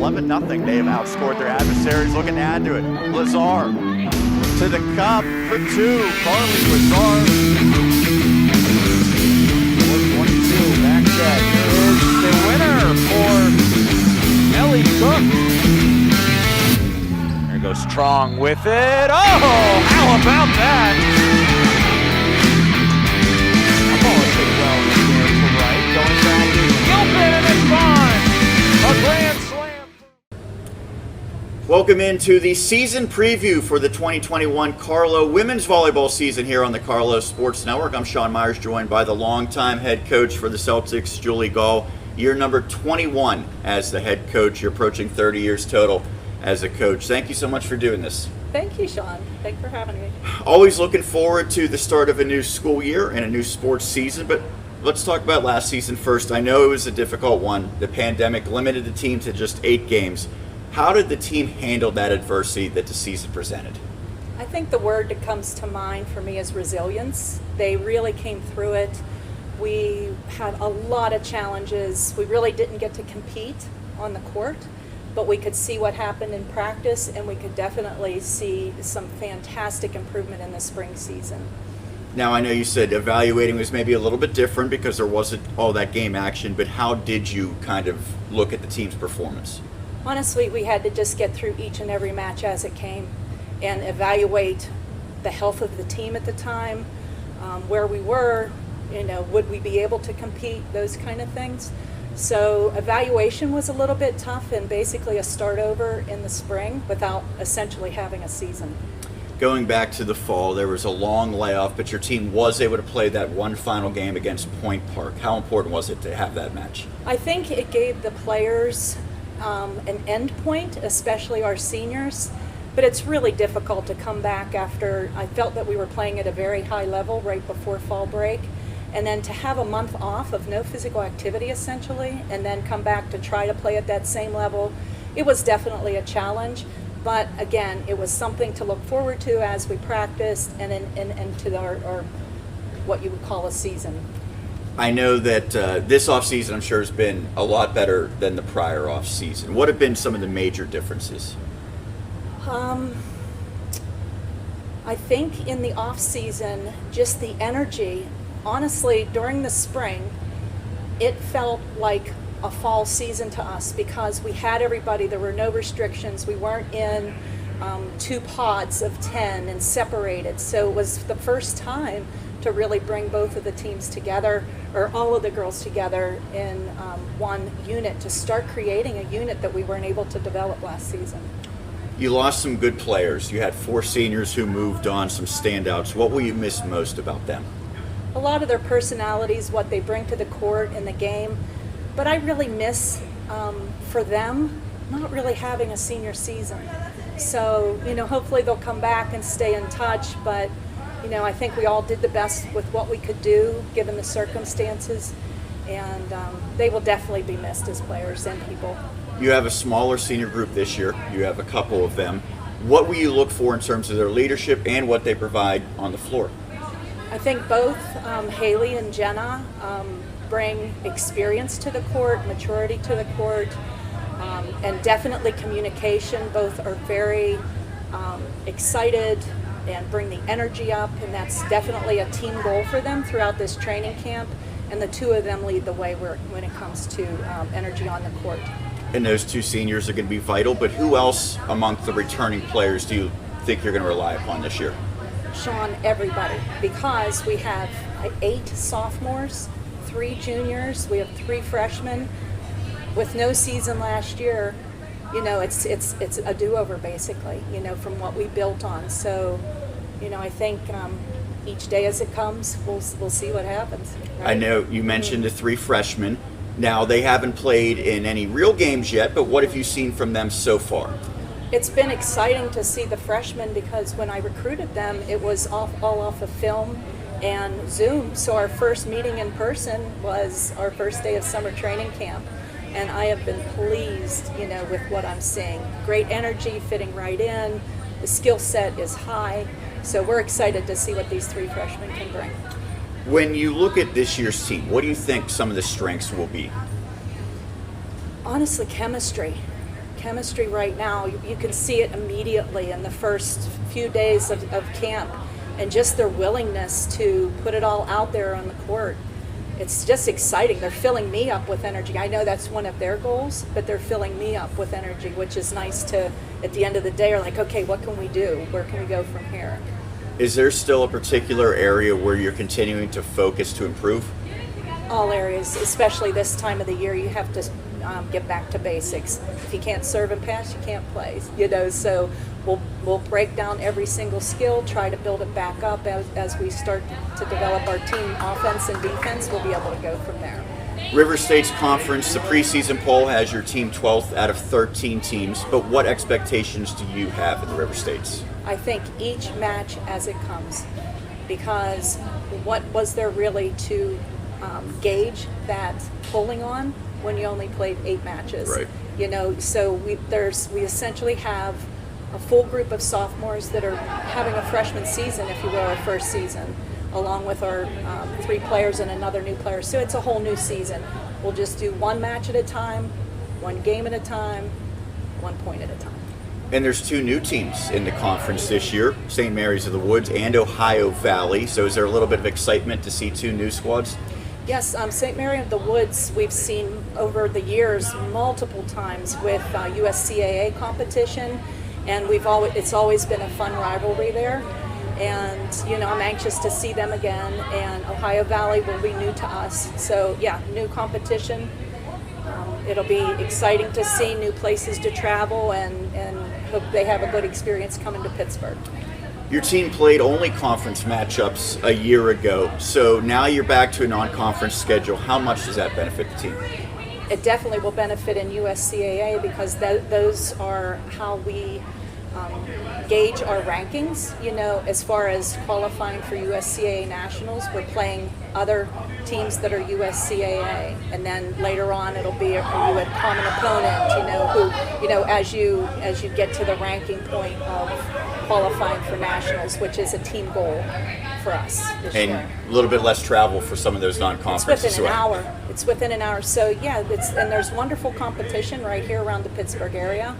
11-0. They have outscored their adversaries. Looking to add to it. Lazar to the cup for two. Carly Lazar. 4:22 back set. Is the winner for Ellie Cook. There goes Strong with it. Oh, how about that? I'm always pretty well there to right. Going back to Gilpin and it's gone. A grand slam. Welcome into the season preview for the 2021 Carlow women's volleyball season here on the Carlow Sports Network. I'm Sean Meyers, joined by the longtime head coach for the Celtics, Julie Gaul. Year number 21 as the head coach. You're approaching 30 years total as a coach. Thank you so much for doing this. Thank you, Sean. Thanks for having me. Always looking forward to the start of a new school year and a new sports season, but let's talk about last season first. I know it was a difficult one. The pandemic limited the team to just 8 games. How did the team handle that adversity that the season presented? I think the word that comes to mind for me is resilience. They really came through it. We had a lot of challenges. We really didn't get to compete on the court, but we could see what happened in practice, and we could definitely see some fantastic improvement in the spring season. Now, I know you said evaluating was maybe a little bit different because there wasn't all that game action, but how did you kind of look at the team's performance? Honestly, we had to just get through each and every match as it came and evaluate the health of the team at the time, where we were, would we be able to compete, those kind of things. So evaluation was a little bit tough and basically a start over in the spring without essentially having a season. Going back to the fall, there was a long layoff, but your team was able to play that one final game against Point Park. How important was it to have that match? I think it gave the players an end point, especially our seniors, but it's really difficult to come back after I felt that we were playing at a very high level right before fall break, and then to have a month off of no physical activity essentially, and then come back to try to play at that same level. It was definitely a challenge, but again, it was something to look forward to as we practiced and into our what you would call a season. I know that this offseason, I'm sure, has been a lot better than the prior offseason. What have been some of the major differences? I think in the off-season, just the energy, honestly, during the spring, it felt like a fall season to us because we had everybody, there were no restrictions, we weren't in 2 pods of 10 and separated, so it was the first time to really bring both of the teams together, or all of the girls together in one unit, to start creating a unit that we weren't able to develop last season. You lost some good players. You had 4 seniors who moved on, some standouts. What will you miss most about them? A lot of their personalities, what they bring to the court in the game, but I really miss, for them, not really having a senior season. So, hopefully they'll come back and stay in touch, but I think we all did the best with what we could do given the circumstances, and they will definitely be missed as players and people. You have a smaller senior group this year. You have a couple of them. What will you look for in terms of their leadership and what they provide on the floor? I think both Haley and Jenna bring experience to the court, maturity to the court, and definitely communication. Both are very excited and bring the energy up, and that's definitely a team goal for them throughout this training camp, and the 2 of them lead the way when it comes to energy on the court. And those 2 seniors are going to be vital, but who else amongst the returning players do you think you're going to rely upon this year? Sean, everybody, because we have 8 sophomores, 3 juniors, we have 3 freshmen. With no season last year, it's a do-over basically, from what we built on. So, I think each day as it comes, we'll see what happens. Right? I know you mentioned the 3 freshmen. Now, they haven't played in any real games yet, but what have you seen from them so far? It's been exciting to see the freshmen because when I recruited them, it was all off of film and Zoom. So our first meeting in person was our first day of summer training camp. And I have been pleased, with what I'm seeing. Great energy, fitting right in. The skill set is high. So we're excited to see what these 3 freshmen can bring. When you look at this year's team, what do you think some of the strengths will be? Honestly, chemistry. chemistry right now. You can see it immediately in the first few days of camp, and just their willingness to put it all out there on the court. It's just exciting. They're filling me up with energy. I know that's one of their goals, but they're filling me up with energy, which is nice to, at the end of the day, are like, okay, what can we do? Where can we go from here? Is there still a particular area where you're continuing to focus to improve? All areas, especially this time of the year, you have to get back to basics. If you can't serve and pass, you can't play. So we'll break down every single skill, try to build it back up as we start to develop our team offense and defense. We'll be able to go from there. River State's conference, the preseason poll has your team 12th out of 13 teams, but what expectations do you have in the River States? I think each match as it comes, because what was there really to gauge that polling on when you only played 8 matches? Right. So we essentially have a full group of sophomores that are having a freshman season, if you will, our first season, along with our 3 players and another new player. So it's a whole new season. We'll just do 1 match at a time, 1 game at a time, 1 point at a time. And there's 2 new teams in the conference this year, St. Mary's of the Woods and Ohio Valley. So is there a little bit of excitement to see 2 new squads? Yes, St. Mary of the Woods we've seen over the years multiple times with USCAA competition, and it's always been a fun rivalry there. And I'm anxious to see them again. And Ohio Valley will be new to us, so yeah, new competition. It'll be exciting to see new places to travel, and hope they have a good experience coming to Pittsburgh. Your team played only conference matchups a year ago, so now you're back to a non-conference schedule. How much does that benefit the team? It definitely will benefit in USCAA, because those are how we gauge our rankings. As far as qualifying for USCAA Nationals, we're playing other teams that are USCAA, and then later on it'll be a common opponent. As you get to the ranking point of qualifying for Nationals, which is a team goal for us this year. And a little bit less travel for some of those non-conferences. It's within an hour. So yeah, and there's wonderful competition right here around the Pittsburgh area.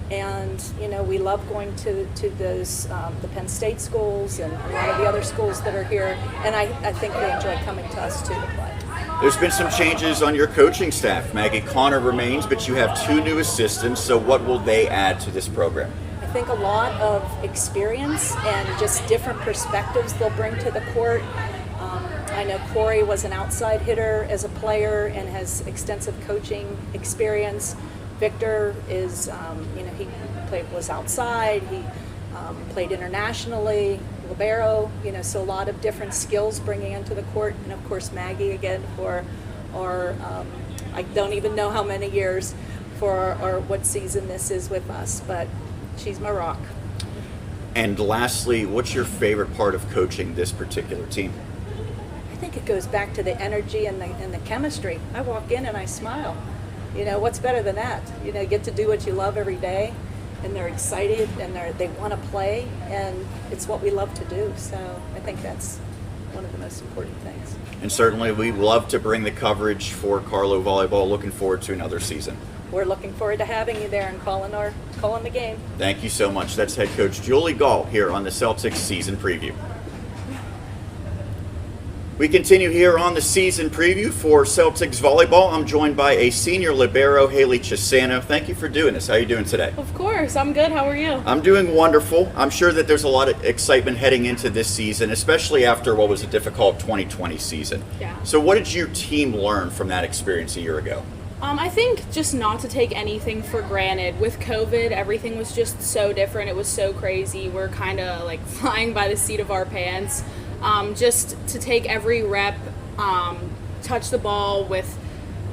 And we love going to those the Penn State schools and a lot of the other schools that are here, and I think they enjoy coming to us too to play. There's been some changes on your coaching staff. Maggie Connor remains, but you have 2 new assistants, so what will they add to this program? I think a lot of experience and just different perspectives they'll bring to the court. I know Corey was an outside hitter as a player and has extensive coaching experience. Victor is, was outside. He played internationally. Libero, so a lot of different skills bringing into the court, and of course Maggie again for our I don't even know how many years for our what season this is with us, but she's my rock. And lastly, what's your favorite part of coaching this particular team? I think it goes back to the energy and the chemistry. I walk in and I smile. What's better than that? Get to do what you love every day, and they're excited and they want to play, and it's what we love to do. So I think that's one of the most important things. And certainly we love to bring the coverage for Carlow Volleyball. Looking forward to another season. We're looking forward to having you there and calling the game. Thank you so much. That's head coach Julie Gaul here on the Celtics season preview. We continue here on the season preview for Celtics volleyball. I'm joined by a senior libero, Haley Chiusano. Thank you for doing this. How are you doing today? Of course, I'm good. How are you? I'm doing wonderful. I'm sure that there's a lot of excitement heading into this season, especially after what was a difficult 2020 season. Yeah. So what did your team learn from that experience a year ago? I think just not to take anything for granted. With COVID, everything was just so different. It was so crazy. We're kind of like flying by the seat of our pants. Just to take every rep, touch the ball with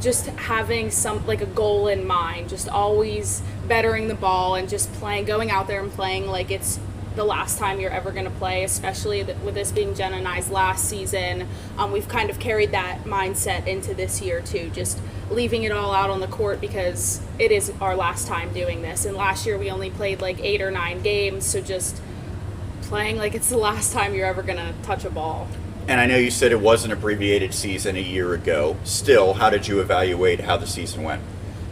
just having a goal in mind, just always bettering the ball and just going out there and playing like it's the last time you're ever going to play, especially with this being Jenna and I's last season. We've kind of carried that mindset into this year too, just leaving it all out on the court because it is our last time doing this. And last year we only played 8 or 9 games, so just playing like it's the last time you're ever going to touch a ball. And I know you said it was an abbreviated season a year ago. Still, how did you evaluate how the season went?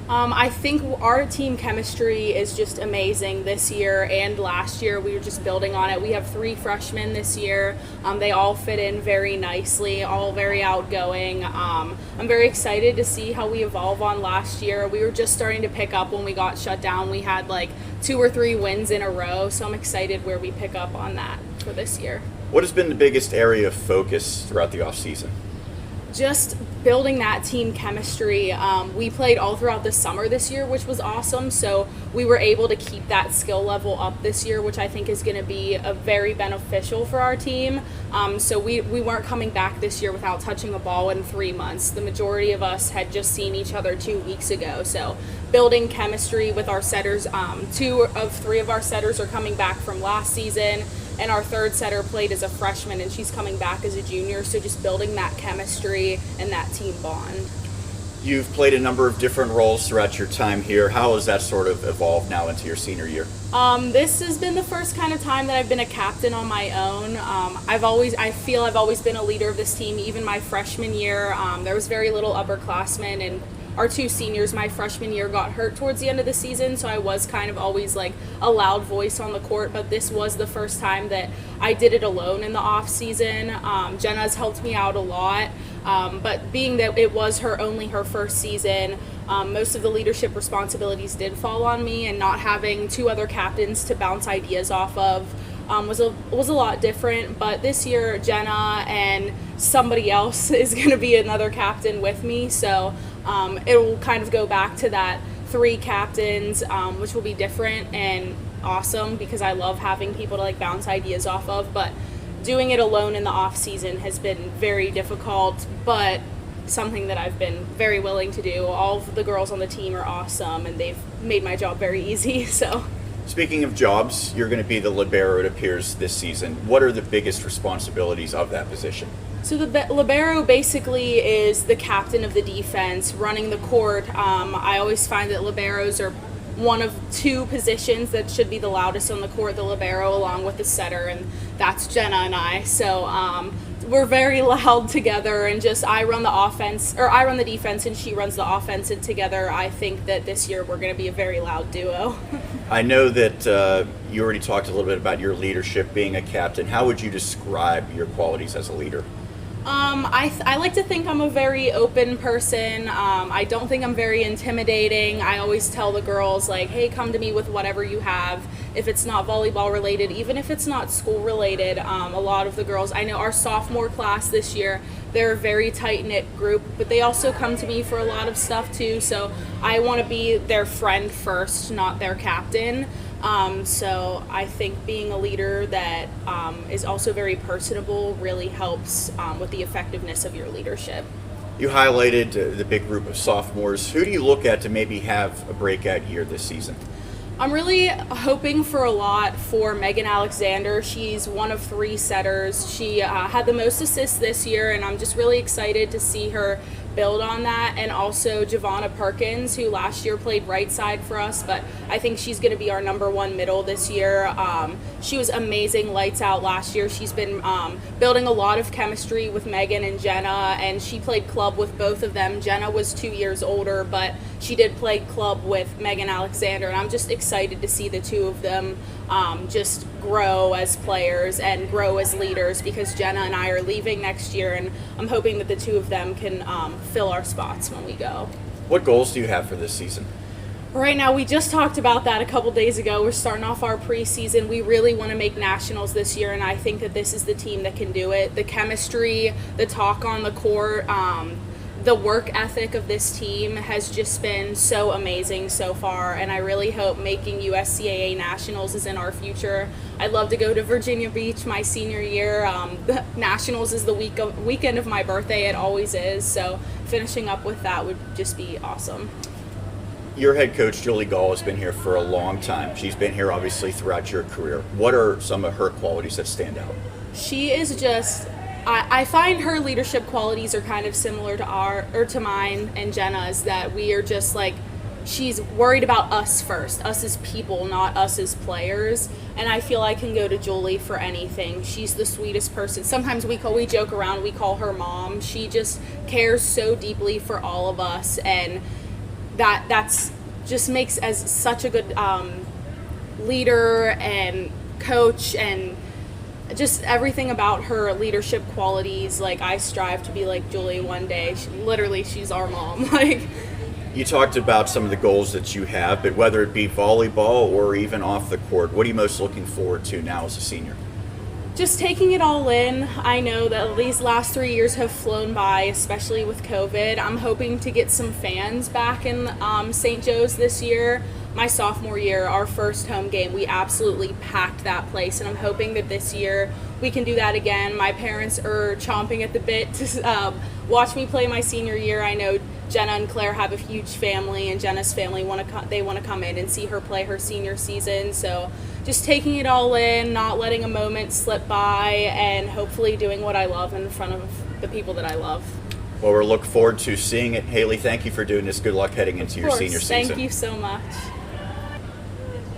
I think our team chemistry is just amazing this year and last year. We were just building on it. We have 3 freshmen this year. They all fit in very nicely, all very outgoing. I'm very excited to see how we evolve on last year. We were just starting to pick up when we got shut down. We had like 2 or 3 wins in a row, so I'm excited where we pick up on that for this year. What has been the biggest area of focus throughout the offseason? Just building that team chemistry. We played all throughout the summer this year, which was awesome. So we were able to keep that skill level up this year, which I think is going to be very beneficial for our team. So we weren't coming back this year without touching a ball in 3 months. The majority of us had just seen each other 2 weeks ago. So building chemistry with our setters. 2 of 3 of our setters are coming back from last season. And our 3rd setter played as a freshman, and she's coming back as a junior. So just building that chemistry and that team bond. You've played a number of different roles throughout your time here. How has that sort of evolved now into your senior year? This has been the first kind of time that I've been a captain on my own. I feel I've always been a leader of this team. Even my freshman year, there was very little upperclassmen, and our 2 seniors my freshman year got hurt towards the end of the season, so I was kind of always like a loud voice on the court, but this was the first time that I did it alone in the off season. Jenna's helped me out a lot, but being that it was only her first season, most of the leadership responsibilities did fall on me, and not having 2 other captains to bounce ideas off of was a lot different. But this year Jenna and somebody else is going to be another captain with me, so it will kind of go back to that 3 captains, which will be different and awesome because I love having people to like bounce ideas off of. But doing it alone in the off season has been very difficult, but something that I've been very willing to do. All of the girls on the team are awesome, and they've made my job very easy. So. Speaking of jobs, you're going to be the libero, it appears, this season. What are the biggest responsibilities of that position? So the libero basically is the captain of the defense, running the court. I always find that liberos are one of 2 positions that should be the loudest on the court, the libero along with the setter, and that's Jenna and I. So we're very loud together, and just I run the defense and she runs the offense, and together I think that this year we're going to be a very loud duo. I know that you already talked a little bit about your leadership being a captain. How would you describe your qualities as a leader? I like to think I'm a very open person. I don't think I'm very intimidating. I always tell the girls, like, hey, come to me with whatever you have. If it's not volleyball related, even if it's not school related, a lot of the girls, I know our sophomore class this year, they're a very tight-knit group, but they also come to me for a lot of stuff too. So I want to be their friend first, not their captain. So I think being a leader that is also very personable really helps with the effectiveness of your leadership. You highlighted the big group of sophomores. Who do you look at to maybe have a breakout year this season? I'm really hoping for a lot for Megan Alexander. She's one of 3 setters. She had the most assists this year, and I'm just really excited to see her build on that. And also Javonna Perkins, who last year played right side for us, but I think she's going to be our number 1 middle this year. She was amazing, lights out last year. She's been building a lot of chemistry with Megan and Jenna, and she played club with both of them. Jenna was 2 years older, but she did play club with Megan Alexander, and I'm just excited to see the 2 of them just grow as players and grow as leaders, because Jenna and I are leaving next year, and I'm hoping that the 2 of them can fill our spots when we go. What goals do you have for this season? Right now, we just talked about that a couple days ago. We're starting off our preseason. We really want to make nationals this year, and I think that this is the team that can do it. The chemistry, the talk on the court, the work ethic of this team has just been so amazing so far, and I really hope making USCAA nationals is in our future. I'd love to go to Virginia Beach my senior year. The nationals is the weekend of my birthday. It always is, so finishing up with that would just be awesome. Your head coach, Julie Gaul, has been here for a long time. She's been here obviously throughout your career. What are some of her qualities that stand out? She is just, I find her leadership qualities are kind of similar to mine and Jenna's, that we are just like, she's worried about us first, us as people, not us as players. And I feel I can go to Julie for anything. She's the sweetest person. Sometimes we joke around, we call her mom. She just cares so deeply for all of us, and that's just makes as such a good leader and coach, and just everything about her leadership qualities. Like, I strive to be like Julie one day. She's our mom. Like, You talked about some of the goals that you have, but whether it be volleyball or even off the court, what are you most looking forward to now as a senior? just taking it all in. I know that these last 3 years have flown by, especially with COVID. I'm hoping to get some fans back in St. Joe's this year. My sophomore year, our first home game, we absolutely packed that place, and I'm hoping that this year we can do that again. My parents are chomping at the bit to watch me play my senior year. I know Jenna and Claire have a huge family, and Jenna's family want to come in and see her play her senior season. So just taking it all in, not letting a moment slip by, and hopefully doing what I love in front of the people that I love. Well, we're looking forward to seeing it. Haley, thank you for doing this. Good luck heading into your senior season. Thank you so much.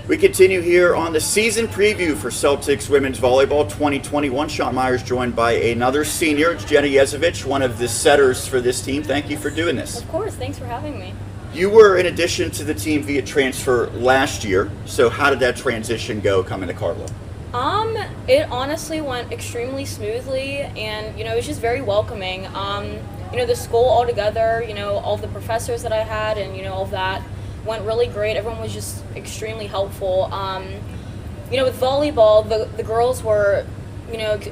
We continue here on the season preview for Celtics Women's Volleyball 2021. Sean Meyers joined by another senior. It's Jenna Yezovich, one of the setters for this team. Thank you for doing this. Of course, thanks for having me. You were in addition to the team via transfer last year, so how did that transition go coming to Carlow? It honestly went extremely smoothly, and it was just very welcoming. The school altogether, all of the professors that I had, and all of that went really great. Everyone was just extremely helpful. With volleyball, the girls were,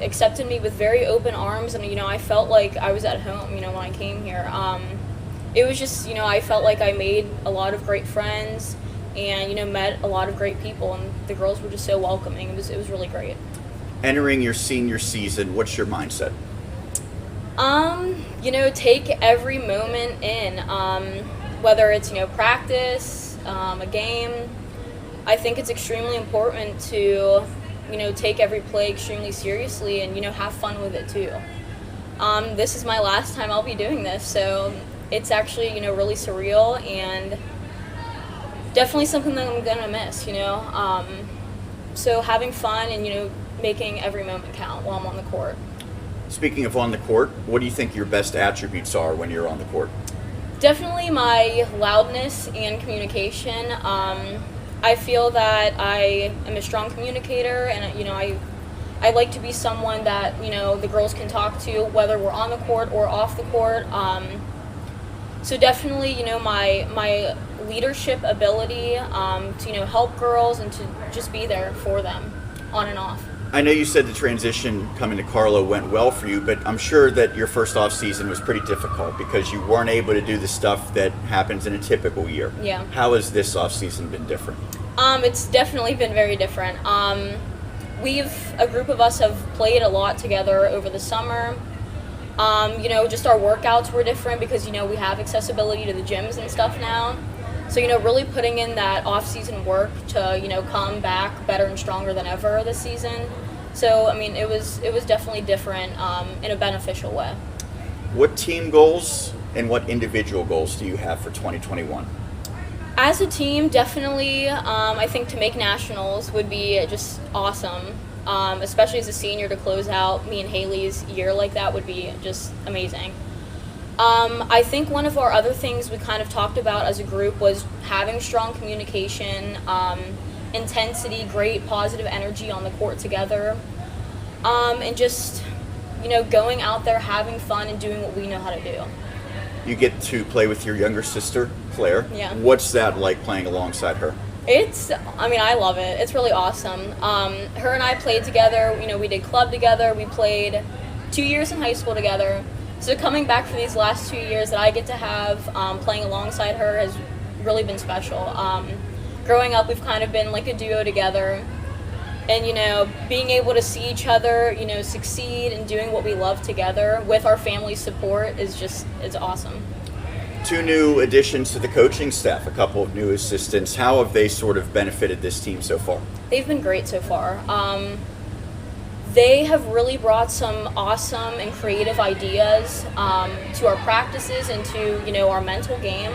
accepted me with very open arms, and I felt like I was at home, when I came here. It was just, I felt like I made a lot of great friends, and met a lot of great people, and the girls were just so welcoming. It was really great. Entering your senior season, what's your mindset? Take every moment in. Whether it's, practice, a game, I think it's extremely important to, take every play extremely seriously and, have fun with it too. This is my last time I'll be doing this, so it's actually, really surreal and definitely something that I'm going to miss, So having fun and, making every moment count while I'm on the court. Speaking of on the court, what do you think your best attributes are when you're on the court? Definitely my loudness and communication. I feel that I am a strong communicator, and I like to be someone that the girls can talk to, whether we're on the court or off the court. So definitely my leadership ability to help girls and to just be there for them on and off. I know you said the transition coming to Carlow went well for you, but I'm sure that your first off season was pretty difficult because you weren't able to do the stuff that happens in a typical year. Yeah. How has this off season been different? It's definitely been very different. A group of us have played a lot together over the summer. Just our workouts were different because we have accessibility to the gyms and stuff now. So, really putting in that off-season work to, come back better and stronger than ever this season. So, it was definitely different in a beneficial way. What team goals and what individual goals do you have for 2021? As a team, definitely, I think to make nationals would be just awesome. Especially as a senior, to close out me and Haley's year like that would be just amazing. I think one of our other things we kind of talked about as a group was having strong communication, intensity, great positive energy on the court together, and just, going out there, having fun, and doing what we know how to do. You get to play with your younger sister, Claire. Yeah. What's that like playing alongside her? I love it. It's really awesome. Her and I played together, we did club together, we played 2 years in high school together. So coming back for these last 2 years that I get to have playing alongside her has really been special. Growing up, we've kind of been like a duo together. And, being able to see each other, succeed and doing what we love together with our family's support it's awesome. 2 new additions to the coaching staff, a couple of new assistants. How have they sort of benefited this team so far? They've been great so far. They have really brought some awesome and creative ideas to our practices and to, our mental game.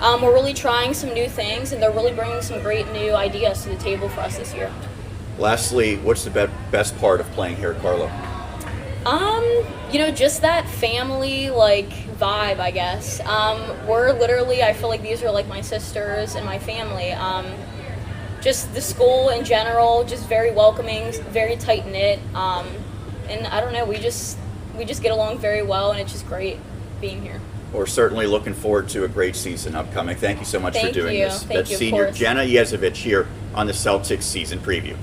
We're really trying some new things, and they're really bringing some great new ideas to the table for us this year. Lastly, what's the best part of playing here at Carlow? Just that family, vibe, I guess. We're literally, I feel like these are like my sisters and my family. Just the school in general, just very welcoming, very tight knit, and I don't know, we just get along very well, and it's just great being here. We're certainly looking forward to a great season upcoming. Thank you so much for Thank doing you. this. Thank That's you, of senior course. Jenna Yezovich here on the Celtics season preview.